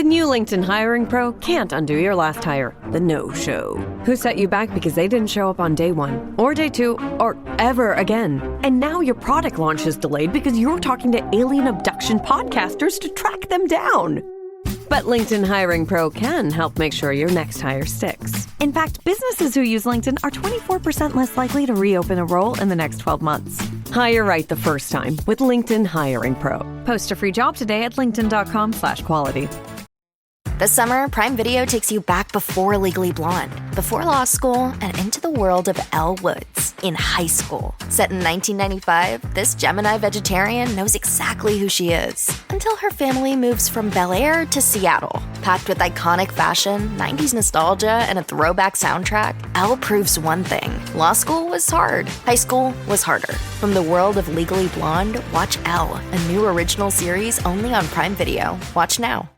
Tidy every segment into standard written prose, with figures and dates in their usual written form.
new LinkedIn Hiring Pro can't undo your last hire, the no-show. Who set you back because they didn't show up on day one, or day two, or ever again. And now your product launch is delayed because you're talking to alien abduction podcasters to track them down. But LinkedIn Hiring Pro can help make sure your next hire sticks. In fact, businesses who use LinkedIn are 24% less likely to reopen a role in the next 12 months. Hire right the first time with LinkedIn Hiring Pro. Post a free job today at linkedin.com/quality. This summer, Prime Video takes you back before Legally Blonde, before law school, and into the world of Elle Woods in high school. Set in 1995, this Gemini vegetarian knows exactly who she is until her family moves from Bel Air to Seattle. Packed with iconic fashion, 90s nostalgia, and a throwback soundtrack, Elle proves one thing. Law school was hard. High school was harder. From the world of Legally Blonde, watch Elle, a new original series only on Prime Video. Watch now.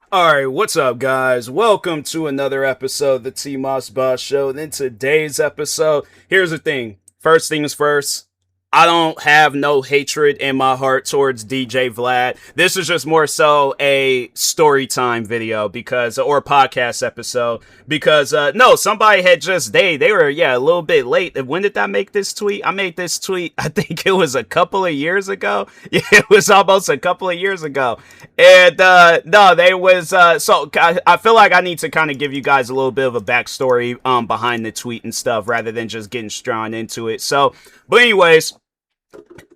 Alright, what's up guys? Welcome to another episode of the TMossBoss Show. And in today's episode, here's the thing. First things first, I don't have no hatred in my heart towards DJVlad. This is just more so a story time video or podcast episode because, no, somebody had just, they were, a little bit late. When did I make this tweet? I made this tweet, I think it was a couple of years ago. Yeah, it was almost a couple of years ago. And, no, they was, so I feel like I need to kind of give you guys a little bit of a backstory, behind the tweet and stuff rather than just getting strong into it. So, but anyways,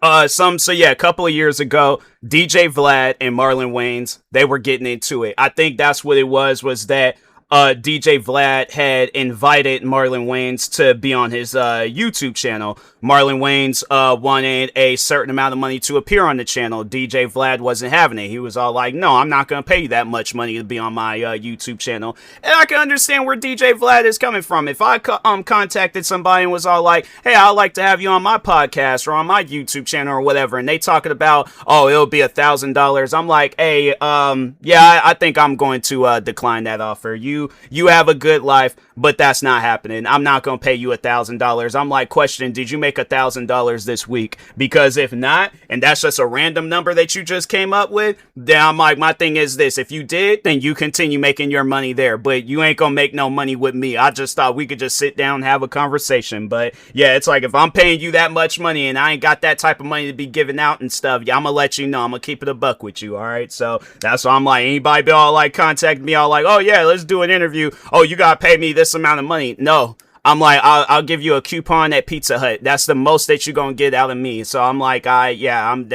a couple of years ago, DJVlad and Marlon Wayans, they were getting into it. I think that's what it was that DJVlad had invited Marlon Wayans to be on his YouTube channel. Marlon Wayans wanted a certain amount of money to appear on the channel. DJVlad wasn't having it. He was all like, no, I'm not going to pay you that much money to be on my YouTube channel. And I can understand where DJVlad is coming from. If I contacted somebody and was all like, hey, I'd like to have you on my podcast or on my YouTube channel or whatever, and they talking about, oh, it'll be $1,000. I'm like, hey, I think I'm going to decline that offer. You have a good life, but that's not happening. I'm not going to pay you $1,000. I'm like, question, did you make $1,000 this week? Because if not, and that's just a random number that you just came up with, then I'm like, my thing is this. If you did, then you continue making your money there, but you ain't going to make no money with me. I just thought we could just sit down and have a conversation. But yeah, it's like, if I'm paying you that much money and I ain't got that type of money to be giving out and stuff, yeah, I'm going to let you know. I'm going to keep it a buck with you. All right. So that's why I'm like, anybody be all like, contact me all like, oh yeah, let's do an interview. Oh, you got to pay me this amount of money. No. I'm like, I'll give you a coupon at Pizza Hut. That's the most that you're going to get out of me. So I'm like, I ain't going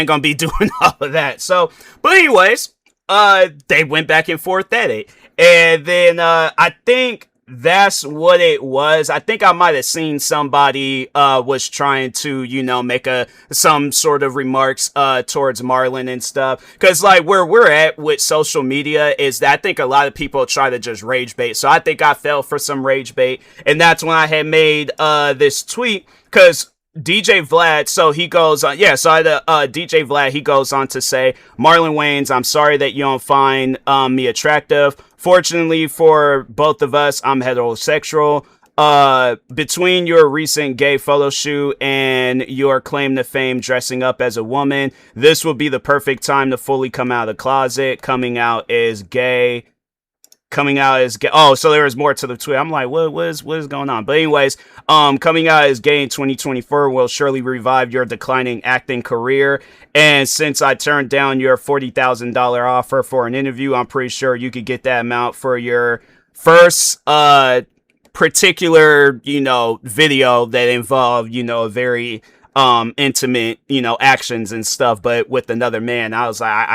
to be doing all of that. So, but anyways, they went back and forth at it. And then, I think that's what it was. I think I might have seen somebody, was trying to, make some sort of remarks, towards Marlon and stuff. Cause like where we're at with social media is that I think a lot of people try to just rage bait. So I think I fell for some rage bait. And that's when I had made, this tweet. Cause DJVlad, so he goes on, DJVlad, he goes on to say, Marlon Wayans, I'm sorry that you don't find me attractive. Fortunately for both of us, I'm heterosexual. Between your recent gay photo shoot and your claim to fame dressing up as a woman, this will be the perfect time to fully come out of the closet. Coming out as gay. Oh, so there was more to the tweet. I'm like, what is going on? But anyways, coming out as gay in 2024 will surely revive your declining acting career. And since I turned down your $40,000 offer for an interview, I'm pretty sure you could get that amount for your first, particular, video that involved, a very, intimate, actions and stuff, but with another man. I was like,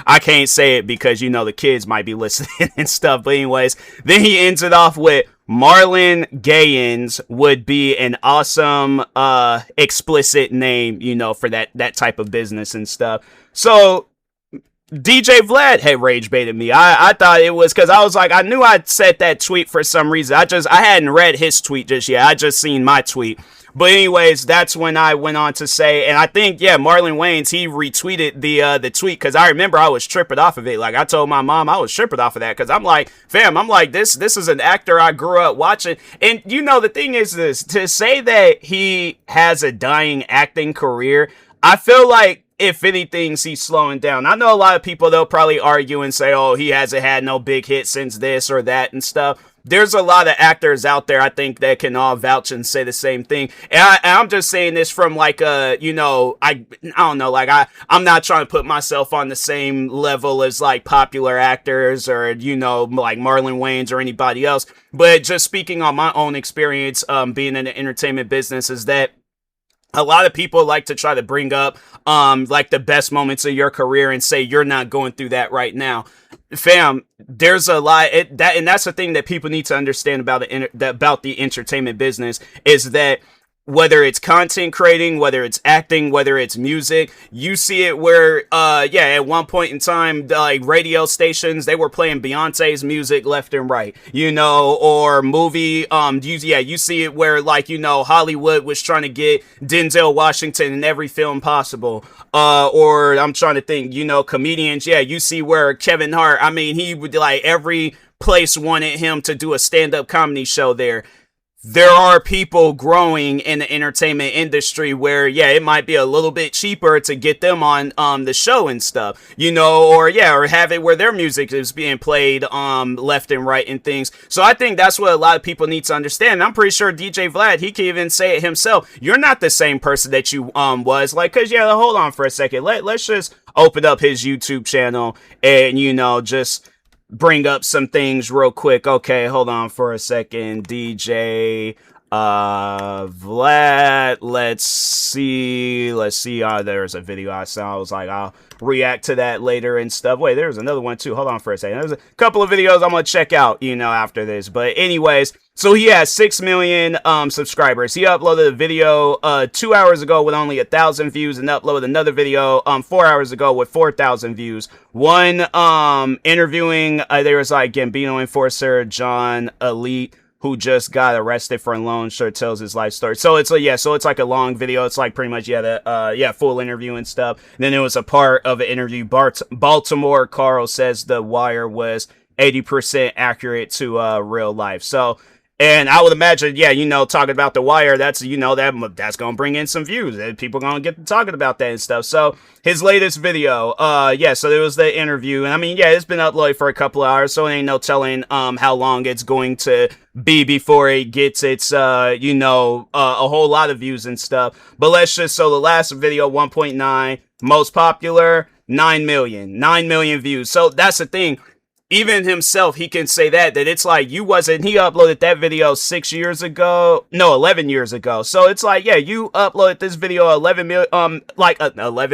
I can't say it because, the kids might be listening and stuff. But anyways, then he ends it off with Marlon Gayans would be an awesome, explicit name, for that type of business and stuff. So DJVlad had rage baited me. I thought it was because I was like, I knew I'd said that tweet for some reason. I hadn't read his tweet just yet. I just seen my tweet. But anyways, that's when I went on to say, and I think, Marlon Wayans, he retweeted the tweet, because I remember I was tripping off of it. Like, I told my mom I was tripping off of that, because I'm like, fam, this is an actor I grew up watching. And, the thing is this, to say that he has a dying acting career, I feel like if anything, he's slowing down. I know a lot of people, they'll probably argue and say, oh, he hasn't had no big hit since this or that and stuff. There's a lot of actors out there, I think, that can all vouch and say the same thing. And I'm just saying this from like I don't know, like I'm not trying to put myself on the same level as like popular actors or, like Marlon Wayans or anybody else. But just speaking on my own experience, being in the entertainment business, is that a lot of people like to try to bring up, like the best moments of your career and say you're not going through that right now. Fam, there's a lot, and that's the thing that people need to understand about the entertainment business, is that whether it's content creating, whether it's acting, whether it's music, you see it where, at one point in time, like radio stations, they were playing Beyonce's music left and right, or movie, you see it where, like, Hollywood was trying to get Denzel Washington in every film possible, or I'm trying to think, comedians, you see where Kevin Hart, I mean, he would, like, every place wanted him to do a stand-up comedy show there. There are people growing in the entertainment industry where, it might be a little bit cheaper to get them on the show and stuff, or have it where their music is being played left and right and things. So I think that's what a lot of people need to understand. I'm pretty sure DJVlad, he can even say it himself. You're not the same person that you was, like, cause hold on for a second. Let's just open up his YouTube channel and just bring up some things real quick. Okay, hold on for a second. DJ Vlad, let's see. There's a video I saw. I was like, I'll react to that later and stuff. Wait, there's another one too. Hold on for a second. There's a couple of videos I'm gonna check out, after this. But anyways, so he has 6 million subscribers. He uploaded a video 2 hours ago with only 1,000 views, and uploaded another video 4 hours ago with 4,000 views. One interviewing there was like Gambino enforcer John Elite, who just got arrested for a loan shirt, tells his life story. So it's like a long video. It's like pretty much full interview and stuff. And then there was a part of an interview. Baltimore Carl says The Wire was 80% accurate to real life. So, and I would imagine, talking about The Wire, that's gonna bring in some views. People gonna get to talking about that and stuff. So his latest video, so there was the interview, and I mean, it's been uploaded for a couple of hours, so it ain't no telling how long it's going to be before it gets its a whole lot of views and stuff. But so the last video, 1.9, most popular, 9 million views. So that's the thing. Even himself, he can say that it's like he uploaded that video 11 years ago. So it's like, you uploaded this video 11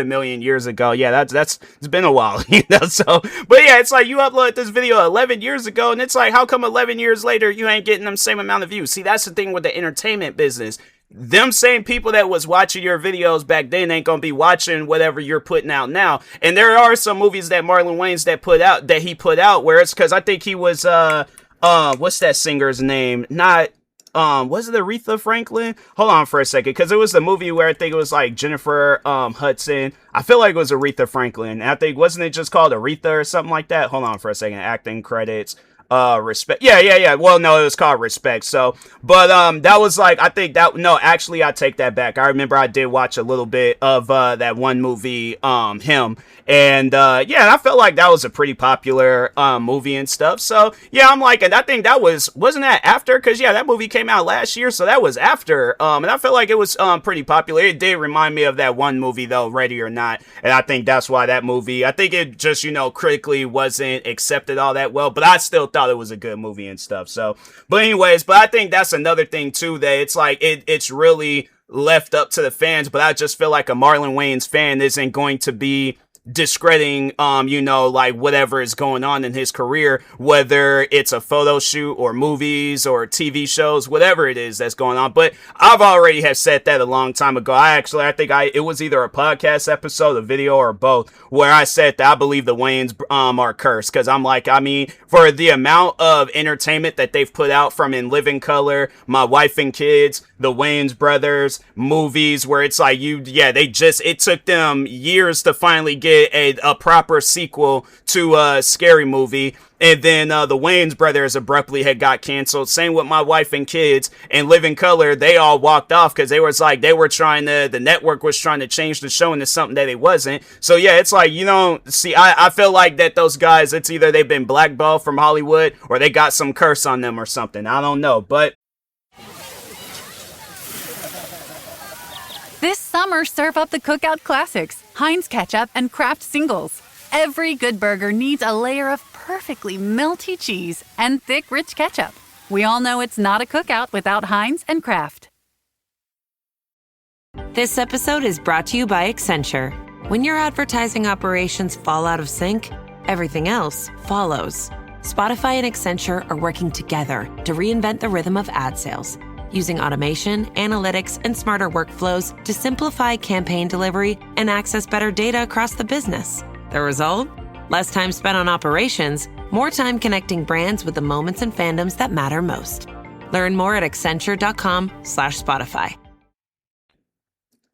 million years ago. Yeah, it's been a while, so, but it's like you uploaded this video 11 years ago, and it's like, how come 11 years later you ain't getting them same amount of views? See, that's the thing with the entertainment business. Them same people that was watching your videos back then ain't gonna be watching whatever you're putting out now. And there are some movies that Marlon Wayans that he put out where it's, because I think he was what's that singer's name? Not was it Aretha Franklin? Hold on for a second, because it was the movie where I think it was like Jennifer Hudson. I feel like it was Aretha Franklin. And I think, wasn't it just called Aretha or something like that? Hold on for a second. Acting credits. Respect. Yeah. Well, no, it was called Respect. So, but, that was like, I think that, no, actually, I take that back. I remember I did watch a little bit of, that one movie, him. And, I felt like that was a pretty popular, movie and stuff. So, I'm like, and I think that wasn't that after? Cause that movie came out last year. So that was after. And I felt like it was, pretty popular. It did remind me of that one movie though, Ready or Not. And I think that's why that movie, I think it just, critically wasn't accepted all that well, but I still thought it was a good movie and stuff. So, but anyways, but I think that's another thing too, that it's like it's really left up to the fans. But I just feel like a Marlon Wayans fan isn't going to be discrediting like whatever is going on in his career, whether it's a photo shoot or movies or TV shows, whatever it is that's going on. But I've already have said that a long time ago. I think it was either a podcast episode, a video, or both, where I said that I believe the Wayans are cursed, because I'm like, I mean, for the amount of entertainment that they've put out, from In Living Color, My Wife and Kids, the Wayans brothers movies where it's like it took them years to finally get a proper sequel to a Scary Movie. And then the Wayans brothers abruptly had got canceled. Same with My Wife and Kids and Living Color. They all walked off because the network was trying to change the show into something that it wasn't. So yeah, it's like, I feel like that those guys, it's either they've been blackballed from Hollywood or they got some curse on them or something. I don't know, but. This summer, serve up the Cookout Classics, Heinz Ketchup, and Kraft Singles. Every good burger needs a layer of perfectly melty cheese and thick, rich ketchup. We all know it's not a cookout without Heinz and Kraft. This episode is brought to you by Accenture. When your advertising operations fall out of sync, everything else follows. Spotify and Accenture are working together to reinvent the rhythm of ad sales, using automation, analytics, and smarter workflows to simplify campaign delivery and access better data across the business. The result? Less time spent on operations, more time connecting brands with the moments and fandoms that matter most. Learn more at Accenture.com/Spotify.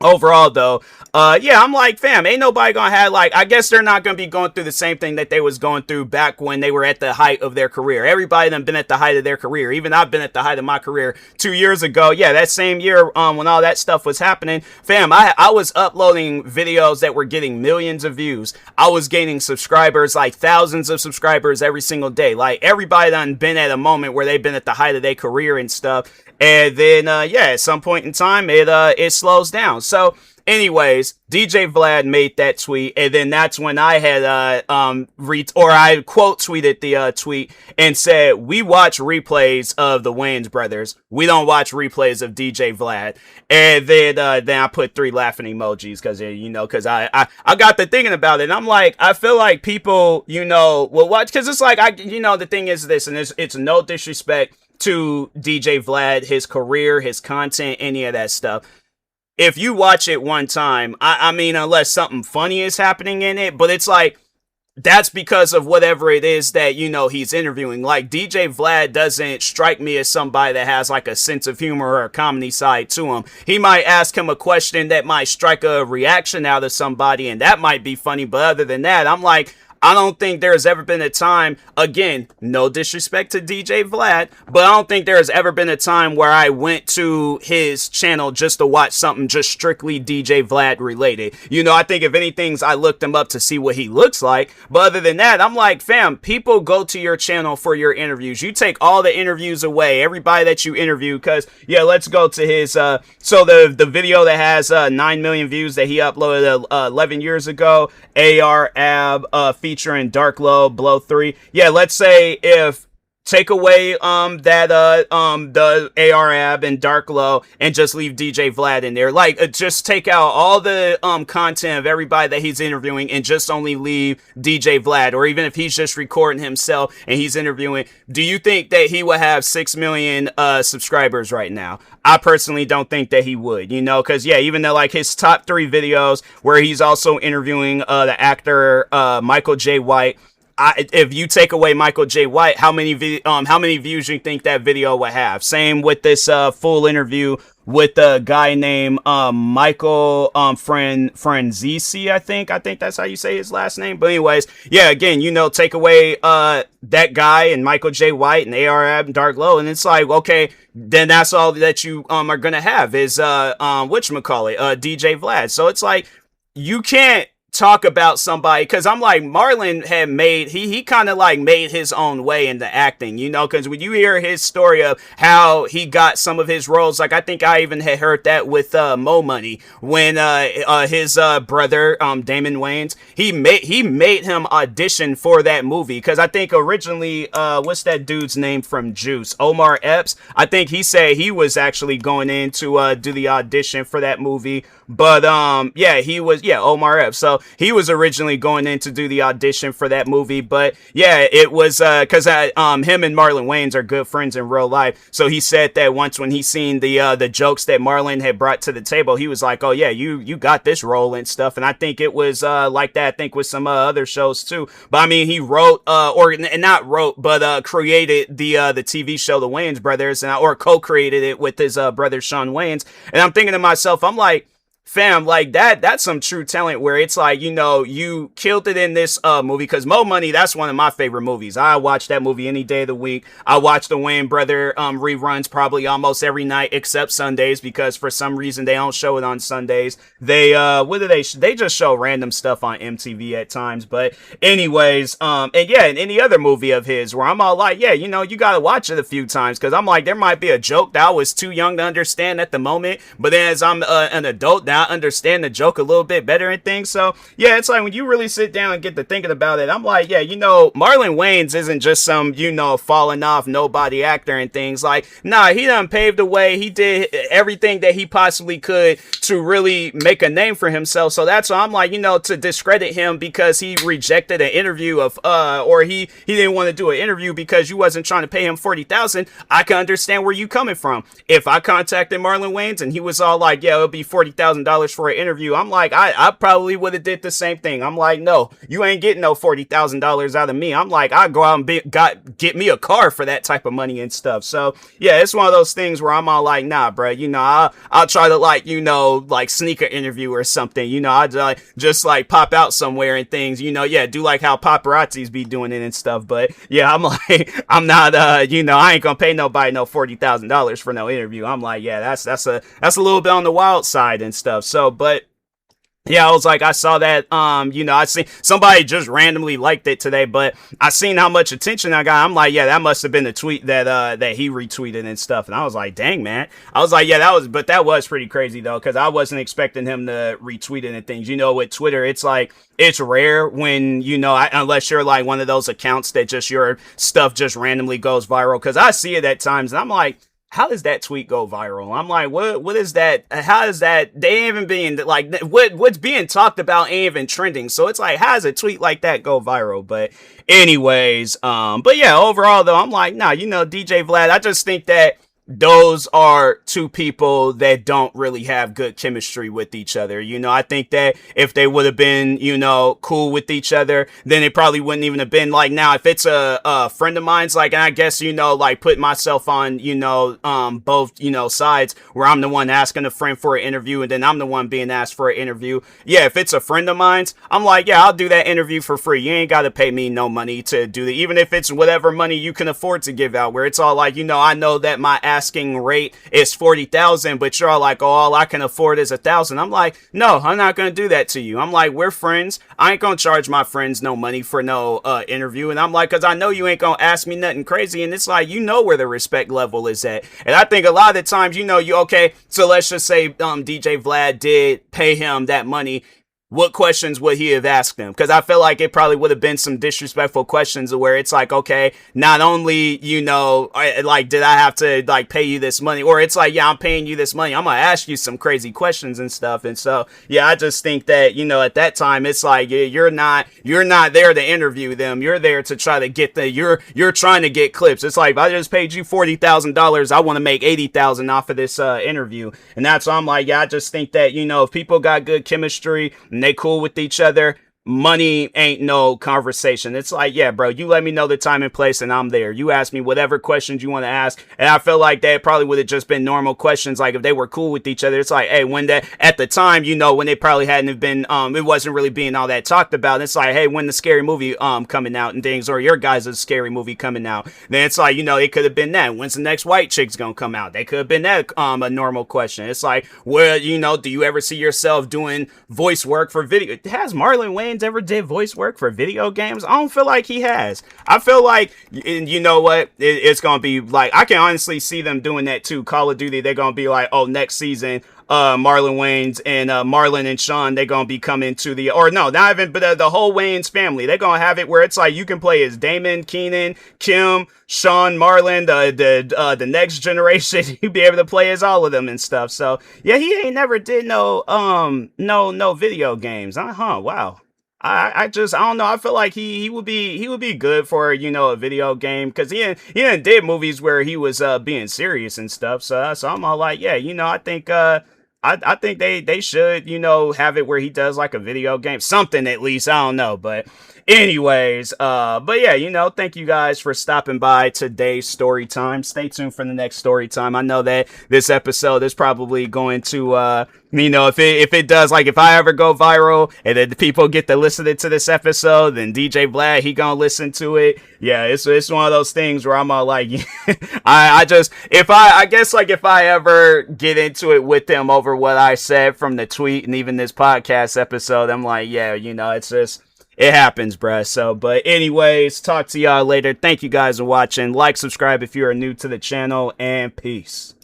Overall, though, I'm like, fam, ain't nobody gonna have, I guess they're not gonna be going through the same thing that they was going through back when they were at the height of their career. Everybody done been at the height of their career. Even I've been at the height of my career 2 years ago. Yeah, that same year, when all that stuff was happening, fam, I was uploading videos that were getting millions of views. I was gaining subscribers, like thousands of subscribers every single day. Like, everybody done been at a moment where they've been at the height of their career and stuff. And then, at some point in time, it slows down. So, anyways, DJVlad made that tweet, and then that's when I had, I quote tweeted the, tweet and said, we watch replays of the Wayans brothers. We don't watch replays of DJVlad. And then I put 3 laughing emojis, cause I got to thinking about it, and I'm like, I feel like people, will watch, cause it's like, the thing is this, and it's no disrespect to DJVlad, his career, his content, any of that stuff. If you watch it one time, I mean, unless something funny is happening in it, but it's like, that's because of whatever it is that, he's interviewing. Like, DJVlad doesn't strike me as somebody that has like a sense of humor or a comedy side to him. He might ask him a question that might strike a reaction out of somebody, and that might be funny, but other than that, I'm like, I don't think there's ever been a time, again, no disrespect to DJVlad, but I don't think there's ever been a time where I went to his channel just to watch something just strictly DJVlad related. I think if anything, I looked him up to see what he looks like, but other than that, I'm like, fam, people go to your channel for your interviews. You take all the interviews away, everybody that you interview, because, let's go to his, so the video that has 9 million views that he uploaded 11 years ago, AR-AB, featuring Dark Low, Blow 3. Yeah, let's say if take away the AR-AB and Dark Low and just leave DJVlad in there. Like, just take out all the content of everybody that he's interviewing and just only leave DJVlad. Or even if he's just recording himself and he's interviewing, do you think that he would have 6 million subscribers right now? I personally don't think that he would, because even though like his top 3 videos where he's also interviewing the actor Michael J. White, if you take away Michael J. White, how many views you think that video would have? Same with this full interview with a guy named Michael Franzese, I think that's how you say his last name. But anyways, yeah, again, take away that guy and Michael J. White and AR-AB and Dark Low, and it's like, okay, then that's all that you are gonna have is DJVlad. So it's like, you can't talk about somebody, because I'm like, Marlon had made, he kind of like made his own way into acting, because when you hear his story of how he got some of his roles, like I think I even had heard that with Mo Money, when his brother Damon Wayans, he made him audition for that movie, because I think originally what's that dude's name from Juice, Omar Epps, I think he said he was actually going in to do the audition for that movie But yeah, he was Omar Epps. So he was originally going in to do the audition for that movie, but yeah, it was because him and Marlon Wayans are good friends in real life. So he said that once when he seen the jokes that Marlon had brought to the table, he was like, oh yeah, you got this role and stuff. And I think it was like that, I think with some other shows too. But I mean, he wrote not wrote, but created the TV show The Wayans Brothers, or co-created it with his brother Sean Wayans. And I'm thinking to myself, I'm like, fam, like that's some true talent where it's like, you killed it in this movie, because Mo Money, that's one of my favorite movies. I watch that movie any day of the week. I watch the Wayans brother reruns probably almost every night except Sundays, because for some reason they don't show it on Sundays. They they just show random stuff on MTV at times. But anyways, and yeah, in any other movie of his where I'm all like, yeah, you gotta watch it a few times, because I'm like, there might be a joke that I was too young to understand at the moment, but then as I'm an adult now, I understand the joke a little bit better and things. So yeah, it's like when you really sit down and get to thinking about it, I'm like, yeah, Marlon Wayans isn't just some, falling off nobody actor and things. Like, nah, he done paved the way. He did everything that he possibly could to really make a name for himself. So that's why I'm like, to discredit him because he rejected an interview or he didn't want to do an interview because you wasn't trying to pay him $40,000. I can understand where you coming from. If I contacted Marlon Wayans and he was all like, yeah, it'll be $40,000 for an interview, I'm like, I probably would have did the same thing. I'm like, no, you ain't getting no $40,000 out of me. I'm like, I go out and get me a car for that type of money and stuff. So yeah, it's one of those things where I'm all like, nah, bro, I'll try to like sneak an interview or something. I just like pop out somewhere and things. Yeah, do like how paparazzis be doing it and stuff. But yeah, I'm like, I'm not I ain't gonna pay nobody no $40,000 for no interview. I'm like, yeah, that's a little bit on the wild side and stuff. So, but yeah, I was like, I saw that, I seen somebody just randomly liked it today, but I seen how much attention I got. I'm like, yeah, that must have been the tweet that he retweeted and stuff. And I was like, dang, man. I was like, yeah, that was pretty crazy though, because I wasn't expecting him to retweet it and things. With Twitter, it's like, it's rare when, unless you're like one of those accounts that just your stuff just randomly goes viral. Cause I see it at times and I'm like, how does that tweet go viral? I'm like, what is that? How is that? They ain't even being like, what's being talked about ain't even trending. So it's like, how does a tweet like that go viral? But anyways, but yeah, overall though, I'm like, nah, DJ Vlad, I just think that those are two people that don't really have good chemistry with each other. I think that if they would have been, cool with each other, then it probably wouldn't even have been like now. If it's a friend of mine's, like, and I guess, like put myself on, both, sides where I'm the one asking a friend for an interview and then I'm the one being asked for an interview. Yeah, if it's a friend of mine's, I'm like, yeah, I'll do that interview for free. You ain't got to pay me no money to do that. Even if it's whatever money you can afford to give out, where it's all like, I know that my asking rate is 40,000, but you're all like, oh, all I can afford is 1,000. I'm like, no, I'm not gonna do that to you. I'm like, we're friends. I ain't gonna charge my friends no money for no interview. And I'm like, cause I know you ain't gonna ask me nothing crazy. And it's like, where the respect level is at. And I think a lot of the times, okay, so let's just say DJ Vlad did pay him that money. What questions would he have asked him? Because I feel like it probably would have been some disrespectful questions where it's like, okay, not only, like, did I have to like pay you this money? Or it's like, yeah, I'm paying you this money. I'm going to ask you some crazy questions and stuff. And so, yeah, I just think that, at that time, it's like, you're not there to interview them. You're there to try to get you're trying to get clips. It's like, if I just paid you $40,000, I want to make $80,000 off of this interview. And that's why I'm like, yeah, I just think that, if people got good chemistry and they cool with each other, money ain't no conversation. It's like, yeah, bro, you let me know the time and place and I'm there. You ask me whatever questions you want to ask. And I feel like that probably would have just been normal questions. Like if they were cool with each other, it's like, hey, when that at the time, when they probably hadn't have been, it wasn't really being all that talked about. It's like, hey, when the scary movie, coming out and things, or your guys' scary movie coming out, then it's like, it could have been that. When's the next white chick's gonna come out? They could have been that, a normal question. It's like, well, do you ever see yourself doing voice work for video? Has Marlon Wayans ever did voice work for video games? I don't feel like he has. I feel like, you know what, it's gonna be like, I can honestly see them doing that too. Call of Duty, they're gonna be like, oh, next season Marlon Wayans and Marlon and Sean, they're gonna be coming to the, or no, not even, but the whole Wayans family. They're gonna have it where it's like you can play as Damon, Keenan, Kim, Sean, Marlon, the next generation. You be able to play as all of them and stuff. So yeah, he ain't never did no video games. Wow. I don't know. I feel like he would be good for, you know, a video game, because he did movies where he was being serious and stuff. So I'm all like, yeah, you know, I think they should, you know, have it where he does like a video game, something at least. I don't know, but anyways, but yeah, you know, thank you guys for stopping by today's story time. Stay tuned for the next story time. I know that this episode is probably going to, you know, if it does, like if I ever go viral and then the people get to listen to this episode, then DJVlad, he gonna listen to it. Yeah, it's one of those things where I'm all like, I guess like if I ever get into it with them over what I said from the tweet and even this podcast episode, I'm like, yeah, you know, it's just, it happens, bruh. So, but anyways, talk to y'all later. Thank you guys for watching. Like, subscribe if you are new to the channel, and peace.